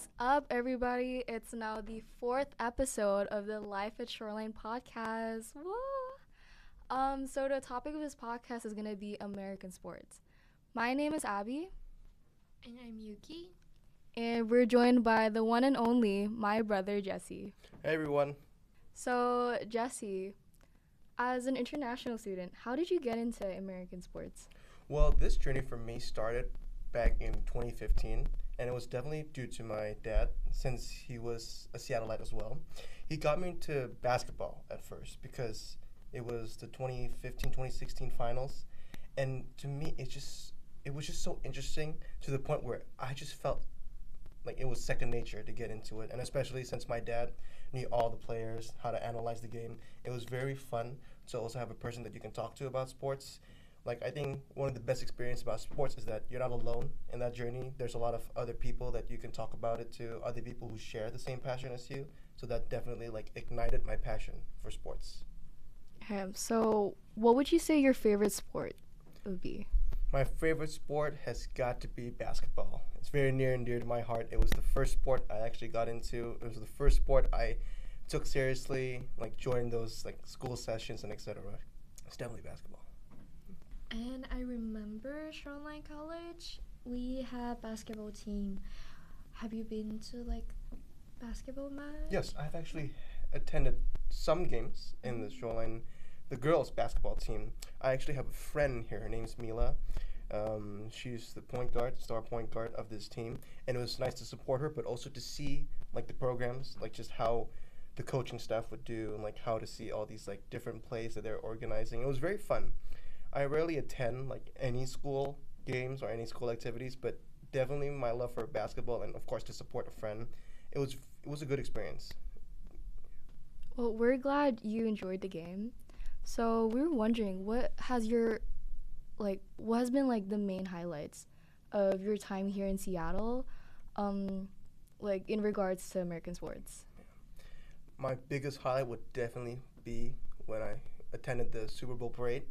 What's up, everybody? It's now the fourth episode of the Life at Shoreline podcast. Woo! So the topic of this podcast is gonna be American sports. My name is Abi, And I'm Yuki. and we're joined by the one and only my brother Jesse. Hey everyone. So Jesse, as an international student, how did you get into American sports? Well, this journey for me started back in 2015, and it was definitely due to my dad, since he was a Seattleite as well. He got me into basketball at first because it was the 2015-2016 finals, and to me, it was just so interesting to the point where I just felt like it was second nature to get into it, and especially since my dad knew all the players, how to analyze the game, it was very fun to also have a person that you can talk to about sports. Like, I think one of the best experience about sports is that you're not alone in that journey. There's a lot of other people that you can talk about it to, other people who share the same passion as you. So that definitely like ignited my passion for sports. So what would you say your favorite sport would be? My favorite sport has got to be basketball. It's very near and dear to my heart. It was the first sport I actually got into. It was the first sport I took seriously, like joined those like school sessions and etc. It's definitely basketball. And I remember Shoreline College, we had basketball team. Have you been to like basketball match? Yes, I've actually attended some games in the Shoreline, the girls' basketball team. I actually have a friend here. Her name's Mila. She's the point guard, star point guard of this team, and it was nice to support her, but also to see like the programs, like just how the coaching staff would do, and like how to see all these like different plays that they're organizing. It was very fun. I rarely attend like any school games or any school activities, but definitely my love for basketball and of course to support a friend. It was a good experience. Well, we're glad you enjoyed the game. So we were wondering, what has been like the main highlights of your time here in Seattle, like in regards to American sports? My biggest highlight would definitely be when I attended the Super Bowl parade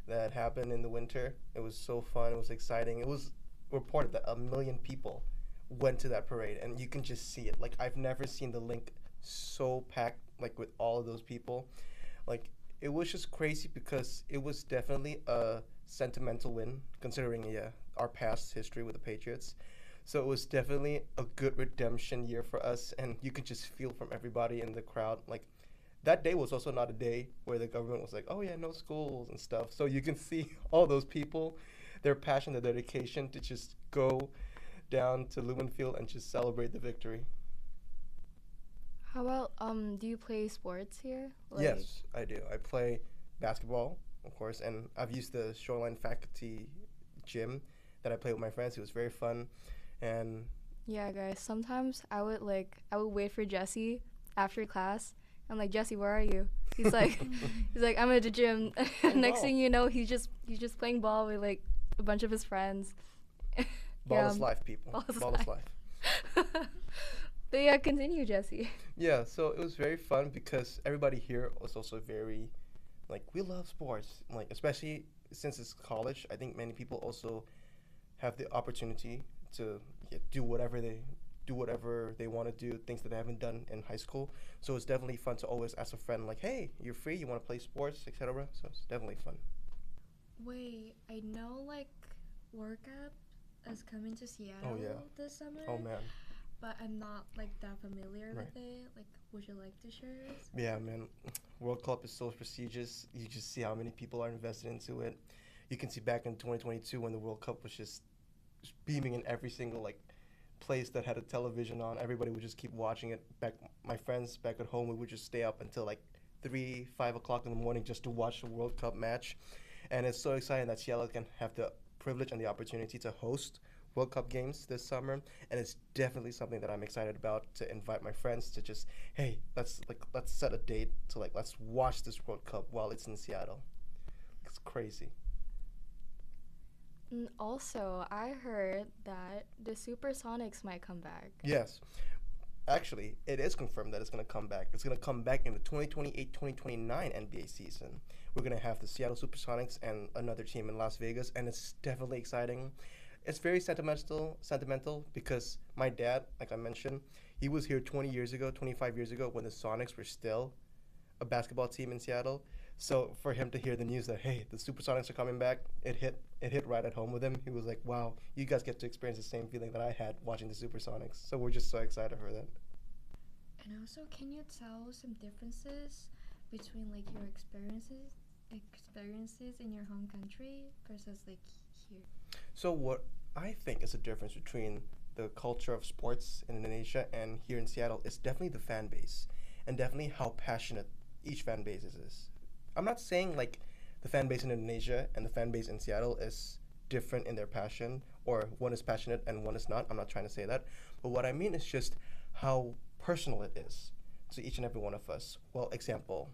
that happened in the winter. It was so fun. It was exciting. It was reported that 1 million people went to that parade, and you can just see it. Like, I've never seen the link so packed, like with all of those people. Like, it was just crazy because it was definitely a sentimental win considering our past history with the Patriots. So it was definitely a good redemption year for us, and you could just feel from everybody in the crowd. Like, that day was also not a day where the government was like, oh yeah, no schools and stuff. So you can see all those people, their passion, their dedication to just go down to Lumen Field and just celebrate the victory. How about do you play sports here? Yes, I do. I play basketball, of course, and I've used the Shoreline faculty gym that I play with my friends. It was very fun, and Yeah, guys. Sometimes I would wait for Jesse after class. I'm like, Jesse, where are you? He's like, I'm at the gym. Next thing you know, he's just playing ball with like a bunch of his friends. ball is life, people. Ball is life. But yeah, continue, Jesse. Yeah, so it was very fun because everybody here was also very, like, we love sports. Like, especially since it's college, I think many people also have the opportunity to do whatever they want to do, things that they haven't done in high school. So it's definitely fun to always ask a friend, like, hey, you're free, you want to play sports, etc. So it's definitely fun. Wait, I know like World Cup is coming to Seattle this summer. Oh, man. But I'm not like that familiar Right. with it. Like, would you like to share this? Yeah, man. World Cup is so prestigious. You just see how many people are invested into it. You can see back in 2022 when the World Cup was just beaming in every single like place that had a television on. Everybody would just keep watching it. My friends back at home, we would just stay up until like 3, 5 o'clock in the morning just to watch the World Cup match. And it's so exciting that Seattle can have the privilege and the opportunity to host World Cup games this summer, and it's definitely something that I'm excited about, to invite my friends to just, hey, let's set a date to like let's watch this World Cup while it's in Seattle. It's crazy. And also, I heard that the Supersonics might come back. Yes. Actually, it is confirmed that it's going to come back. It's going to come back in the 2028-2029 NBA season. We're going to have the Seattle Supersonics and another team in Las Vegas, and it's definitely exciting. it's very sentimental because my dad, like I mentioned, he was here 20 years ago, 25 years ago when the Sonics were still a basketball team in Seattle. So for him to hear the news that, hey, the Supersonics are coming back, it hit right at home with him. He was like, wow, you guys get to experience the same feeling that I had watching the Supersonics. So we're just so excited for that. And also, can you tell some differences between like your experiences in your home country versus like here? So what I think is the difference between the culture of sports in Indonesia and here in Seattle is definitely the fan base and definitely how passionate each fan base is. I'm not saying like the fan base in Indonesia and the fan base in Seattle is different in their passion or one is passionate and one is not. I'm not trying to say that. But what I mean is just how personal it is to each and every one of us. Well, example,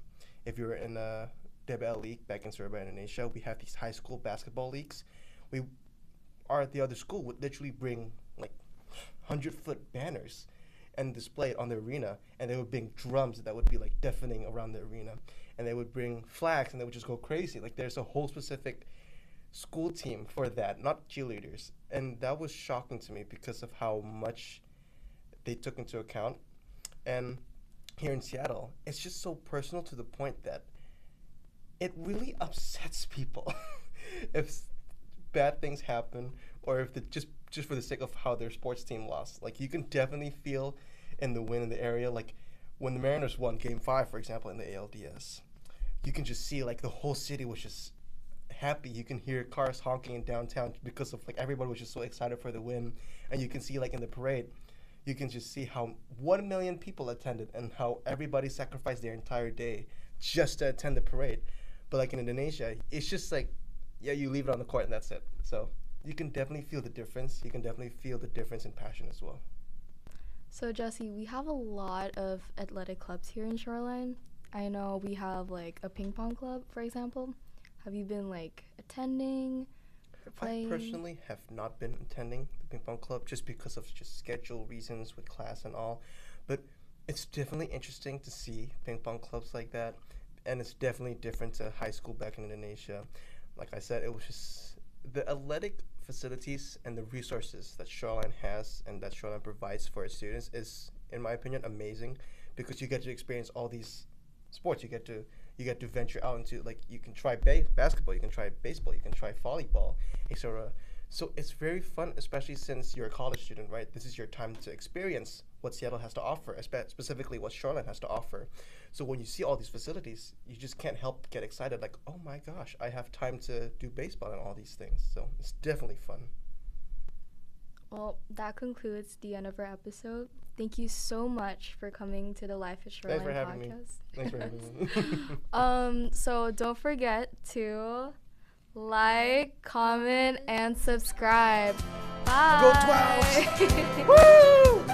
if you're in a DBL league back in Surabaya, Indonesia, we have these high school basketball leagues. The other school would literally bring like 100-foot banners and display it on the arena, and they would bring drums that would be like deafening around the arena, and they would bring flags and they would just go crazy. Like there's a whole specific school team for that, not cheerleaders. And that was shocking to me because of how much they took into account. And here in Seattle, it's just so personal to the point that it really upsets people if bad things happen or if just for the sake of how their sports team lost. Like you can definitely feel in the wind in the area. Like when the Mariners won Game 5, for example, in the ALDS, you can just see like the whole city was just happy. You can hear cars honking in downtown because of like everybody was just so excited for the win. And you can see like in the parade, you can just see how 1 million people attended and how everybody sacrificed their entire day just to attend the parade. But like in Indonesia, it's just like, yeah, you leave it on the court and that's it. So you can definitely feel the difference. You can definitely feel the difference in passion as well. So Jesse, we have a lot of athletic clubs here in Shoreline. I know we have like a ping pong club, for example. Have you been like attending or playing? I personally have not been attending the ping pong club just because of just schedule reasons with class and all. But it's definitely interesting to see ping pong clubs like that. And it's definitely different to high school back in Indonesia. Like I said, it was just the athletic facilities and the resources that Shoreline has and that Shoreline provides for its students is, in my opinion, amazing because you get to experience all these sports. You get to venture out into, like, you can try basketball, you can try baseball, you can try volleyball, etc. So it's very fun, especially since you're a college student, right? This is your time to experience what Seattle has to offer, specifically what Shoreline has to offer. So when you see all these facilities, you just can't help get excited, like, oh my gosh, I have time to do baseball and all these things. So it's definitely fun. Well, that concludes the end of our episode. Thank you so much for coming to the Life at Shoreline podcast. Thanks for having me. So don't forget to like, comment, and subscribe. Bye. Go 12! Woo!